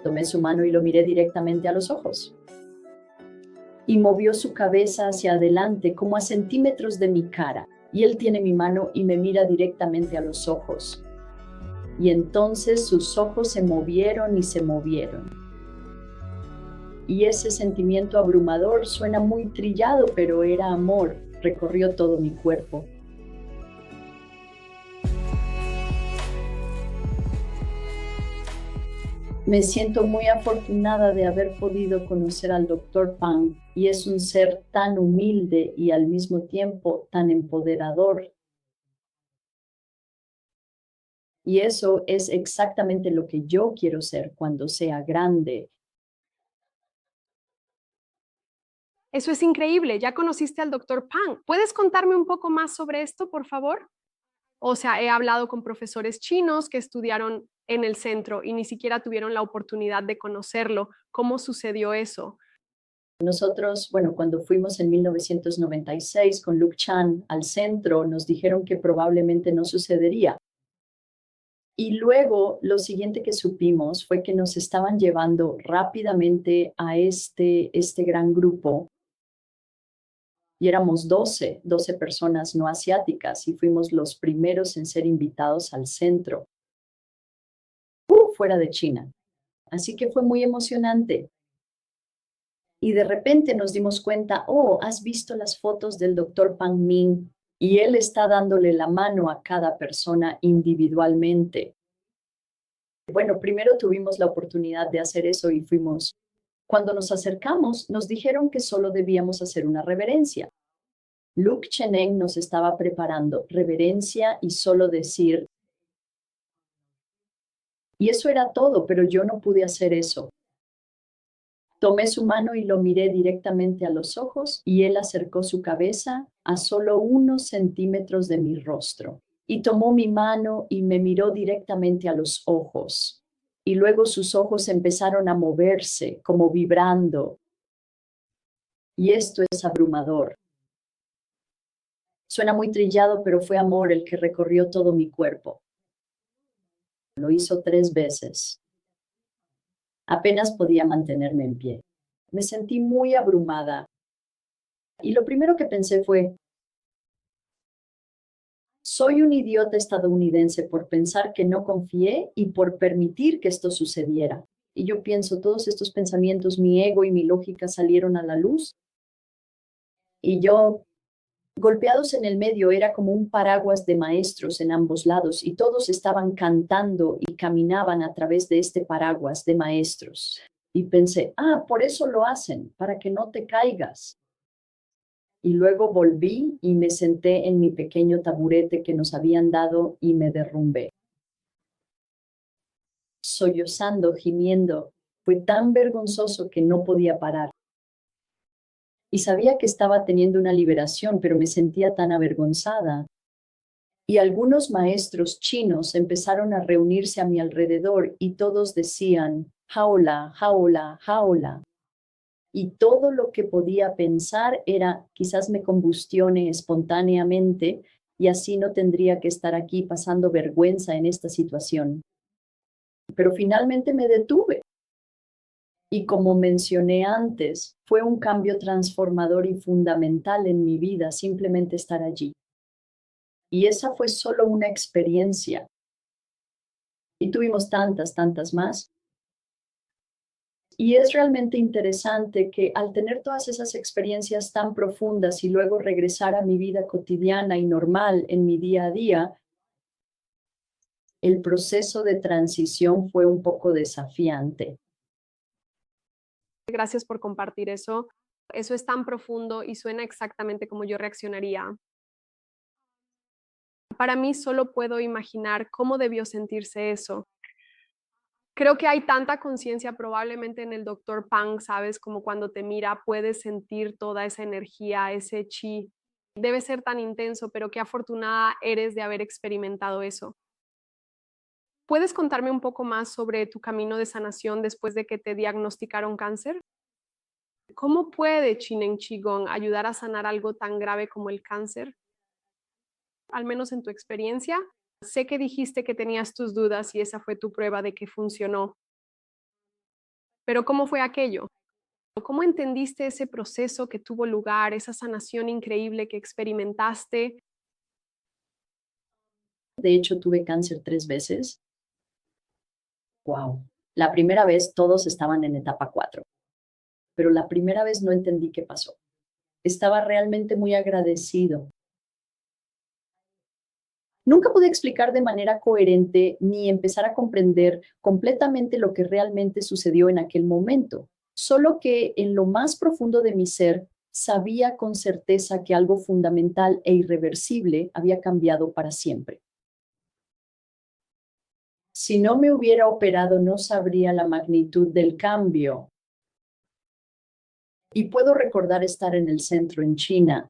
Tomé su mano y lo miré directamente a los ojos. Y movió su cabeza hacia adelante, como a centímetros de mi cara. Y él tiene mi mano y me mira directamente a los ojos. Y entonces sus ojos se movieron y se movieron. Y ese sentimiento abrumador suena muy trillado, pero era amor. Recorrió todo mi cuerpo. Me siento muy afortunada de haber podido conocer al Dr. Pang, y es un ser tan humilde y al mismo tiempo tan empoderador. Y eso es exactamente lo que yo quiero ser cuando sea grande. Eso es increíble. Ya conociste al doctor Pang. ¿Puedes contarme un poco más sobre esto, por favor? O sea, he hablado con profesores chinos que estudiaron en el centro y ni siquiera tuvieron la oportunidad de conocerlo. ¿Cómo sucedió eso? Nosotros, bueno, cuando fuimos en 1996 con Luke Chan al centro, nos dijeron que probablemente no sucedería. Y luego lo siguiente que supimos fue que nos estaban llevando rápidamente a este gran grupo, y éramos 12 personas no asiáticas, y fuimos los primeros en ser invitados al centro, fuera de China. Así que fue muy emocionante. Y de repente nos dimos cuenta, oh, ¿has visto las fotos del doctor Pang Ming? Y él está dándole la mano a cada persona individualmente. Bueno, primero tuvimos la oportunidad de hacer eso y fuimos. Cuando nos acercamos, nos dijeron que solo debíamos hacer una reverencia. Luke Cheneng nos estaba preparando reverencia y solo decir. Y eso era todo, pero yo no pude hacer eso. Tomé su mano y lo miré directamente a los ojos, y él acercó su cabeza a solo unos centímetros de mi rostro. Y tomó mi mano y me miró directamente a los ojos. Y luego sus ojos empezaron a moverse, como vibrando. Y esto es abrumador. Suena muy trillado, pero fue amor el que recorrió todo mi cuerpo. Lo hizo 3 veces. Apenas podía mantenerme en pie. Me sentí muy abrumada. Y lo primero que pensé fue, soy un idiota estadounidense por pensar que no confié y por permitir que esto sucediera. Y yo pienso, todos estos pensamientos, mi ego y mi lógica salieron a la luz. Y yo, golpeados en el medio, era como un paraguas de maestros en ambos lados, y todos estaban cantando y caminaban a través de este paraguas de maestros. Y pensé, por eso lo hacen, para que no te caigas. Y luego volví y me senté en mi pequeño taburete que nos habían dado y me derrumbé. Sollozando, gimiendo, fue tan vergonzoso que no podía parar. Y sabía que estaba teniendo una liberación, pero me sentía tan avergonzada. Y algunos maestros chinos empezaron a reunirse a mi alrededor y todos decían, jaula, jaula, jaula. Y todo lo que podía pensar era, quizás me combustione espontáneamente y así no tendría que estar aquí pasando vergüenza en esta situación. Pero finalmente me detuve. Y como mencioné antes, fue un cambio transformador y fundamental en mi vida simplemente estar allí. Y esa fue solo una experiencia. Y tuvimos tantas más. Y es realmente interesante que al tener todas esas experiencias tan profundas y luego regresar a mi vida cotidiana y normal en mi día a día, el proceso de transición fue un poco desafiante. Gracias por compartir eso. Eso es tan profundo y suena exactamente como yo reaccionaría. Para mí solo puedo imaginar cómo debió sentirse eso. Creo que hay tanta conciencia probablemente en el doctor Pang, ¿sabes? Como cuando te mira, puedes sentir toda esa energía, ese chi. Debe ser tan intenso, pero qué afortunada eres de haber experimentado eso. ¿Puedes contarme un poco más sobre tu camino de sanación después de que te diagnosticaron cáncer? ¿Cómo puede Chinen Qigong ayudar a sanar algo tan grave como el cáncer? al menos en tu experiencia? Sé que dijiste que tenías tus dudas y esa fue tu prueba de que funcionó, pero ¿cómo fue aquello? ¿Cómo entendiste ese proceso que tuvo lugar, esa sanación increíble que experimentaste? De hecho, tuve cáncer 3 veces. Wow. La primera vez todos estaban en etapa 4, pero la primera vez no entendí qué pasó. Estaba realmente muy agradecido. Nunca pude explicar de manera coherente ni empezar a comprender completamente lo que realmente sucedió en aquel momento, solo que en lo más profundo de mi ser sabía con certeza que algo fundamental e irreversible había cambiado para siempre. Si no me hubiera operado, no sabría la magnitud del cambio. Y puedo recordar estar en el centro en China.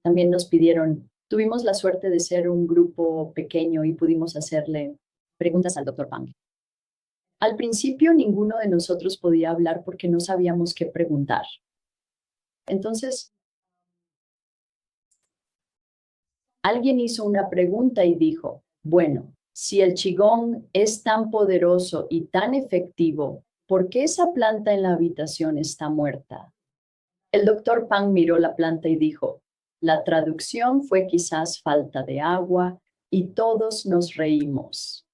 También nos pidieron, tuvimos la suerte de ser un grupo pequeño y pudimos hacerle preguntas al doctor Pang. Al principio ninguno de nosotros podía hablar porque no sabíamos qué preguntar. Entonces, alguien hizo una pregunta y dijo, bueno, si el qigong es tan poderoso y tan efectivo, ¿por qué esa planta en la habitación está muerta? El doctor Pang miró la planta y dijo, la traducción fue quizás falta de agua y todos nos reímos.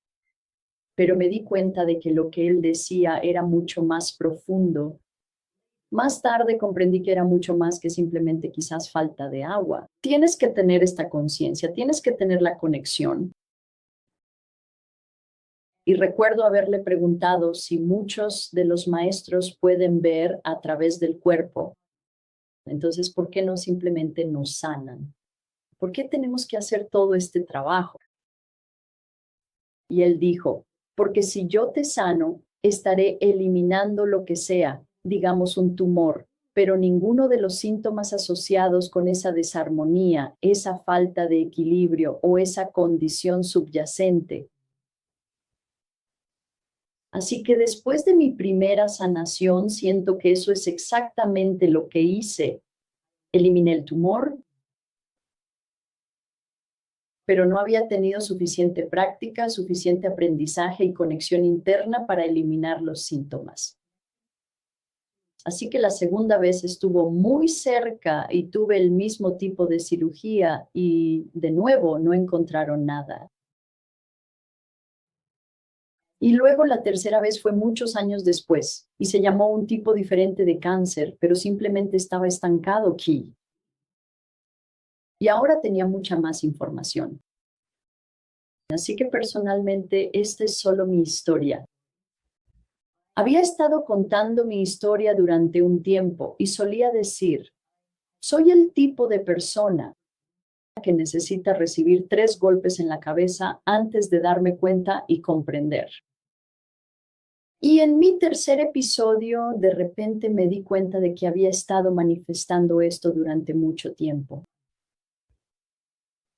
Pero me di cuenta de que lo que él decía era mucho más profundo. Más tarde comprendí que era mucho más que simplemente quizás falta de agua. Tienes que tener esta conciencia, tienes que tener la conexión. Y recuerdo haberle preguntado si muchos de los maestros pueden ver a través del cuerpo. Entonces, ¿por qué no simplemente nos sanan? ¿Por qué tenemos que hacer todo este trabajo? Y él dijo, porque si yo te sano, estaré eliminando lo que sea, digamos un tumor, pero ninguno de los síntomas asociados con esa desarmonía, esa falta de equilibrio o esa condición subyacente. Así que después de mi primera sanación, siento que eso es exactamente lo que hice. Eliminé el tumor, pero no había tenido suficiente práctica, suficiente aprendizaje y conexión interna para eliminar los síntomas. Así que la segunda vez estuvo muy cerca y tuve el mismo tipo de cirugía y de nuevo no encontraron nada. Y luego la tercera vez fue muchos años después y se llamó un tipo diferente de cáncer, pero simplemente estaba estancado aquí. Y ahora tenía mucha más información. Así que personalmente esta es solo mi historia. Había estado contando mi historia durante un tiempo y solía decir, soy el tipo de persona que necesita recibir 3 golpes en la cabeza antes de darme cuenta y comprender. Y en mi tercer episodio, de repente me di cuenta de que había estado manifestando esto durante mucho tiempo.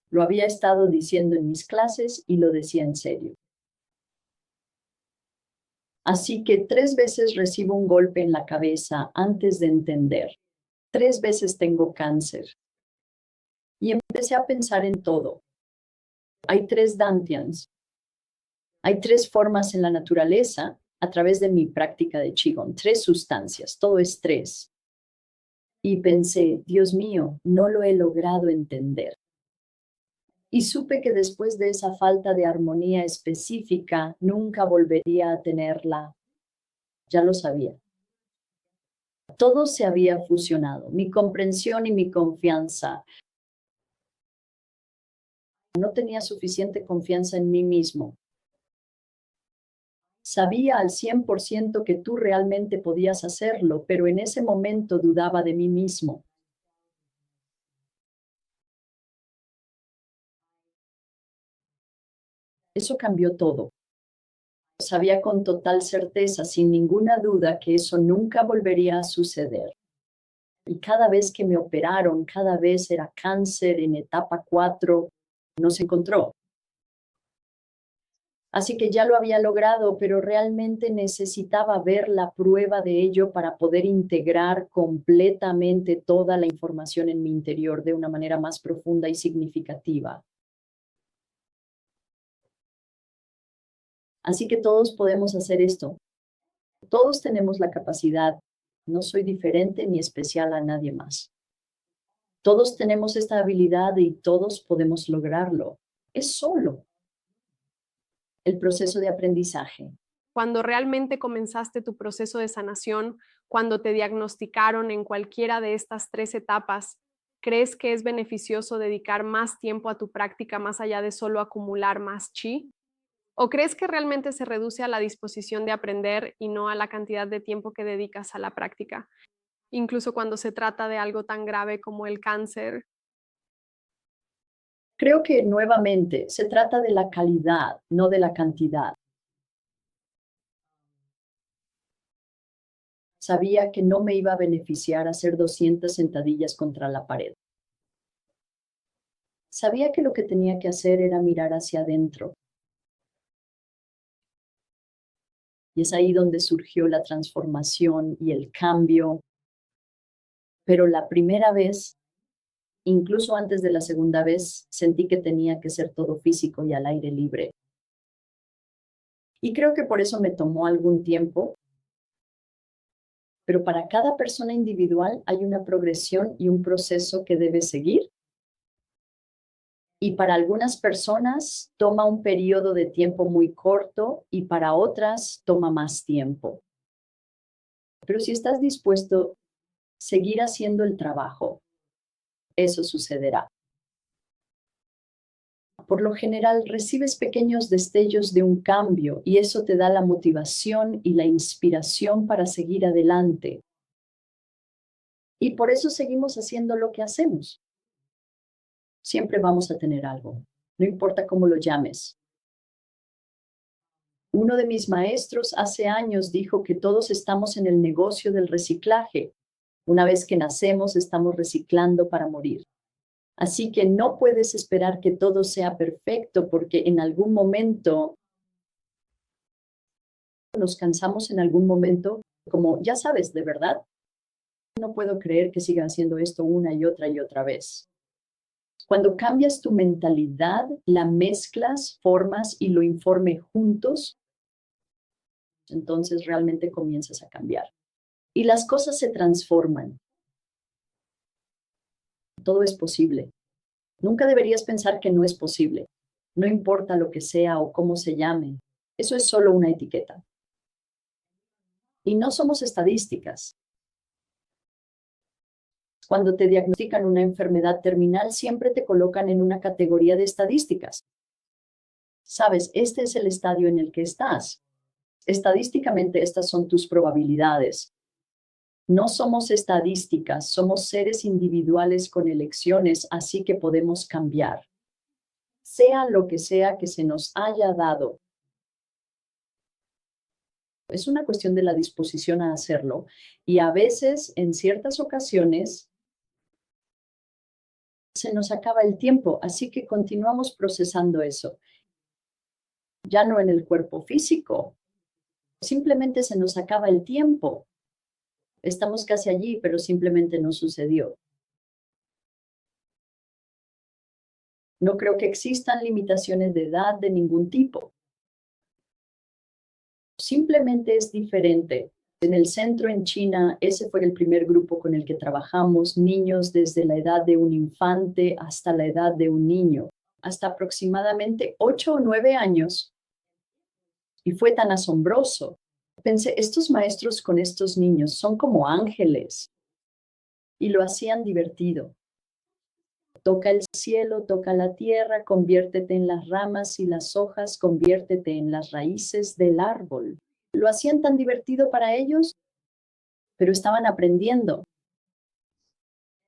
Lo había estado diciendo en mis clases y lo decía en serio. Así que 3 veces recibo un golpe en la cabeza antes de entender. 3 veces tengo cáncer. Y empecé a pensar en todo. Hay 3 dantians. Hay 3 formas en la naturaleza a través de mi práctica de Qigong. 3 sustancias. Todo es 3. Y pensé, Dios mío, no lo he logrado entender. Y supe que después de esa falta de armonía específica, nunca volvería a tenerla. Ya lo sabía. Todo se había fusionado, mi comprensión y mi confianza. No tenía suficiente confianza en mí mismo. Sabía al 100% que tú realmente podías hacerlo, pero en ese momento dudaba de mí mismo. Eso cambió todo. Sabía con total certeza, sin ninguna duda, que eso nunca volvería a suceder. Y cada vez que me operaron, cada vez era cáncer en etapa 4, no se encontró. Así que ya lo había logrado, pero realmente necesitaba ver la prueba de ello para poder integrar completamente toda la información en mi interior de una manera más profunda y significativa. Así que todos podemos hacer esto. Todos tenemos la capacidad. No soy diferente ni especial a nadie más. Todos tenemos esta habilidad y todos podemos lograrlo. Es solo el proceso de aprendizaje. Cuando realmente comenzaste tu proceso de sanación, cuando te diagnosticaron en cualquiera de estas 3 etapas, ¿crees que es beneficioso dedicar más tiempo a tu práctica más allá de solo acumular más chi? ¿O crees que realmente se reduce a la disposición de aprender y no a la cantidad de tiempo que dedicas a la práctica? Incluso cuando se trata de algo tan grave como el cáncer. Creo que nuevamente se trata de la calidad, no de la cantidad. Sabía que no me iba a beneficiar hacer 200 sentadillas contra la pared. Sabía que lo que tenía que hacer era mirar hacia adentro. Y es ahí donde surgió la transformación y el cambio. Pero la primera vez, incluso antes de la segunda vez, sentí que tenía que ser todo físico y al aire libre. Y creo que por eso me tomó algún tiempo, pero para cada persona individual hay una progresión y un proceso que debe seguir. Y para algunas personas toma un periodo de tiempo muy corto y para otras toma más tiempo. Pero si estás dispuesto a seguir haciendo el trabajo, eso sucederá. Por lo general, recibes pequeños destellos de un cambio y eso te da la motivación y la inspiración para seguir adelante. Y por eso seguimos haciendo lo que hacemos. Siempre vamos a tener algo, no importa cómo lo llames. Uno de mis maestros hace años dijo que todos estamos en el negocio del reciclaje. Una vez que nacemos, estamos reciclando para morir. Así que no puedes esperar que todo sea perfecto porque en algún momento nos cansamos en algún momento, como ya sabes, de verdad, no puedo creer que siga haciendo esto una y otra vez. Cuando cambias tu mentalidad, la mezclas, formas y lo informe juntos, entonces realmente comienzas a cambiar. Y las cosas se transforman. Todo es posible. Nunca deberías pensar que no es posible. No importa lo que sea o cómo se llame. Eso es solo una etiqueta. Y no somos estadísticas. Cuando te diagnostican una enfermedad terminal, siempre te colocan en una categoría de estadísticas. Sabes, este es el estadio en el que estás. Estadísticamente, estas son tus probabilidades. No somos estadísticas, somos seres individuales con elecciones, así que podemos cambiar. Sea lo que sea que se nos haya dado. Es una cuestión de la disposición a hacerlo y a veces, en ciertas ocasiones, se nos acaba el tiempo, así que continuamos procesando eso. Ya no en el cuerpo físico, simplemente se nos acaba el tiempo. Estamos casi allí, pero simplemente no sucedió. No creo que existan limitaciones de edad de ningún tipo. Simplemente es diferente. En el centro en China, ese fue el primer grupo con el que trabajamos, niños desde la edad de un infante hasta la edad de un niño, hasta aproximadamente 8 o 9 años. Y fue tan asombroso. Pensé, estos maestros con estos niños son como ángeles. Y lo hacían divertido. Toca el cielo, toca la tierra, conviértete en las ramas y las hojas, conviértete en las raíces del árbol. Lo hacían tan divertido para ellos, pero estaban aprendiendo.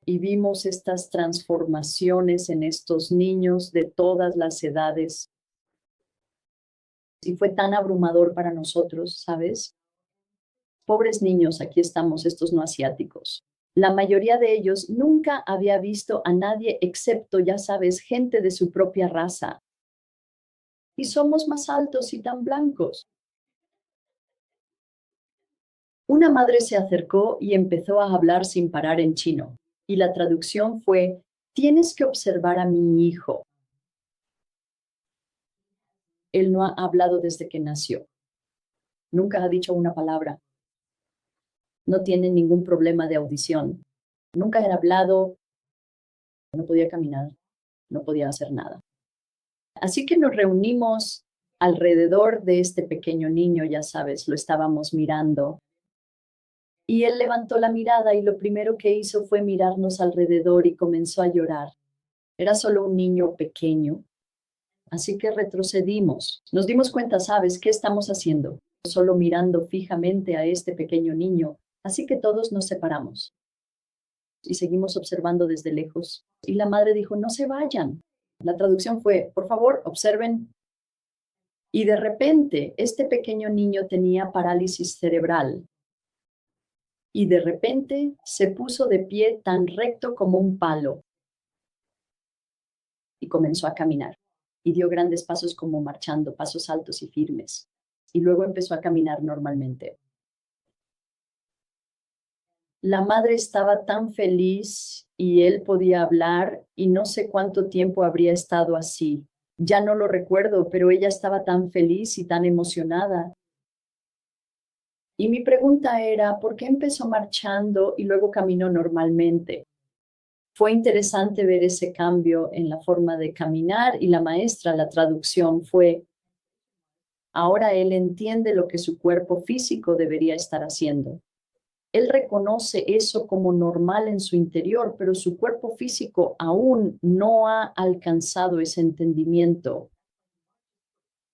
Y vimos estas transformaciones en estos niños de todas las edades. Y fue tan abrumador para nosotros, ¿sabes? Pobres niños, aquí estamos, estos no asiáticos. La mayoría de ellos nunca había visto a nadie excepto, ya sabes, gente de su propia raza. y somos más altos y tan blancos. Una madre se acercó y empezó a hablar sin parar en chino, y la traducción fue: tienes que observar a mi hijo. Él no ha hablado desde que nació. Nunca ha dicho una palabra. No tiene ningún problema de audición. Nunca ha hablado, no podía caminar, no podía hacer nada. Así que nos reunimos alrededor de este pequeño niño, ya sabes, lo estábamos mirando. Y él levantó la mirada y lo primero que hizo fue mirarnos alrededor y comenzó a llorar. Era solo un niño pequeño. Así que retrocedimos. Nos dimos cuenta, ¿sabes qué estamos haciendo? Solo mirando fijamente a este pequeño niño. Así que todos nos separamos y seguimos observando desde lejos. Y la madre dijo: no se vayan. La traducción fue: por favor, observen. Y de repente, este pequeño niño tenía parálisis cerebral. Y de repente se puso de pie tan recto como un palo y comenzó a caminar. Y dio grandes pasos como marchando, pasos altos y firmes. Y luego empezó a caminar normalmente. La madre estaba tan feliz y él podía hablar y no sé cuánto tiempo habría estado así. Ya no lo recuerdo, pero ella estaba tan feliz y tan emocionada. Y mi pregunta era: ¿por qué empezó marchando y luego caminó normalmente? Fue interesante ver ese cambio en la forma de caminar y la maestra, la traducción fue: ahora él entiende lo que su cuerpo físico debería estar haciendo. Él reconoce eso como normal en su interior, pero su cuerpo físico aún no ha alcanzado ese entendimiento.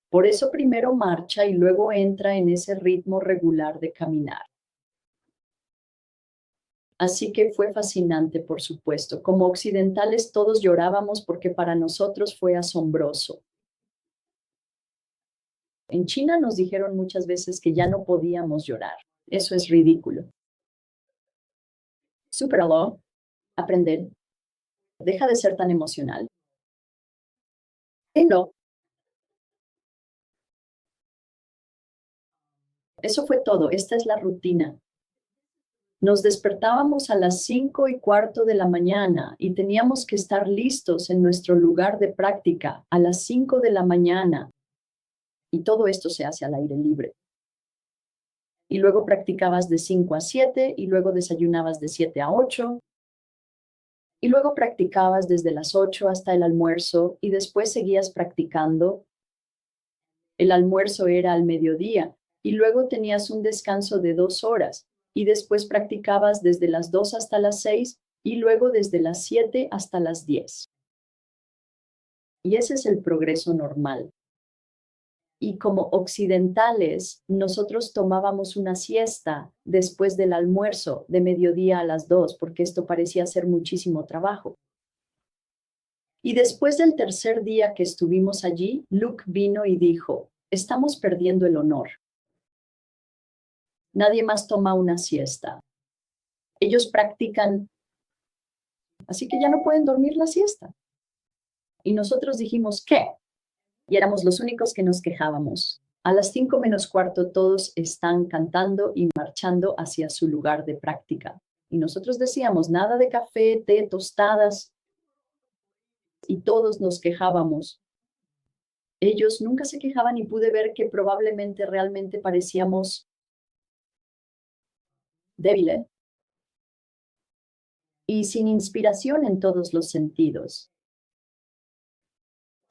Por eso primero marcha y luego entra en ese ritmo regular de caminar. Así que fue fascinante, por supuesto. Como occidentales todos llorábamos porque para nosotros fue asombroso. En China nos dijeron muchas veces que ya no podíamos llorar. Eso es ridículo. Súperalo, aprender. Deja de ser tan emocional. No, eso fue todo. Esta es la rutina. Nos despertábamos a las 5:15 de la mañana y teníamos que estar listos en nuestro lugar de práctica a las 5 de la mañana. Y todo esto se hace al aire libre. Y luego practicabas de 5 a 7 y luego desayunabas de 7 a 8 y luego practicabas desde las 8 hasta el almuerzo y después seguías practicando. El almuerzo era al mediodía y luego tenías un descanso de 2 horas y después practicabas desde las 2 hasta las 6 y luego desde las 7 hasta las 10. Y ese es el progreso normal. Y como occidentales, nosotros tomábamos una siesta después del almuerzo de mediodía a las 2, porque esto parecía ser muchísimo trabajo. Y después del tercer día que estuvimos allí, Luke vino y dijo: estamos perdiendo el honor. Nadie más toma una siesta. Ellos practican, así que ya no pueden dormir la siesta. Y nosotros dijimos: ¿qué? Y éramos los únicos que nos quejábamos. A las 5:15 todos están cantando y marchando hacia su lugar de práctica. Y nosotros decíamos: nada de café, té, tostadas. Y todos nos quejábamos. Ellos nunca se quejaban y pude ver que probablemente realmente parecíamos débiles y sin inspiración en todos los sentidos.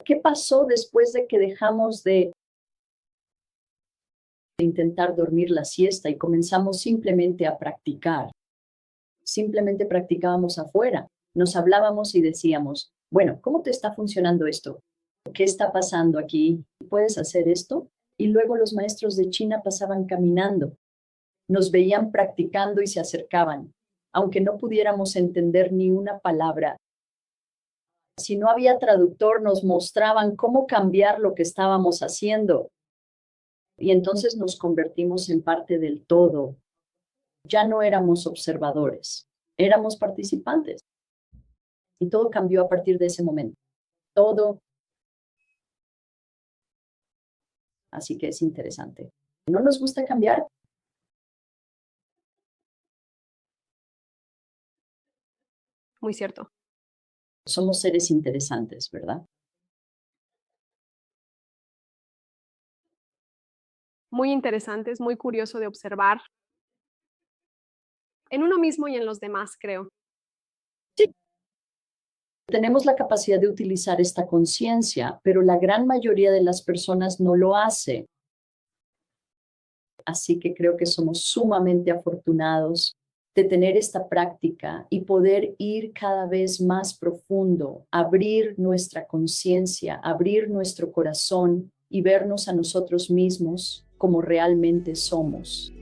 ¿Qué pasó después de que dejamos de intentar dormir la siesta y comenzamos simplemente a practicar? Simplemente practicábamos afuera, nos hablábamos y decíamos: bueno, ¿cómo te está funcionando esto? ¿Qué está pasando aquí? ¿Puedes hacer esto? Y luego los maestros de China pasaban caminando, nos veían practicando y se acercaban, aunque no pudiéramos entender ni una palabra. Si no había traductor, nos mostraban cómo cambiar lo que estábamos haciendo. Y entonces nos convertimos en parte del todo. Ya no éramos observadores, éramos participantes. Y todo cambió a partir de ese momento. Todo Así que es interesante. ¿No nos gusta cambiar? Muy cierto. Somos seres interesantes, ¿verdad? Muy interesante, es muy curioso de observar en uno mismo y en los demás, creo. Sí. Tenemos la capacidad de utilizar esta conciencia, pero la gran mayoría de las personas no lo hace. Así que creo que somos sumamente afortunados de tener esta práctica y poder ir cada vez más profundo, abrir nuestra conciencia, abrir nuestro corazón y vernos a nosotros mismos como realmente somos.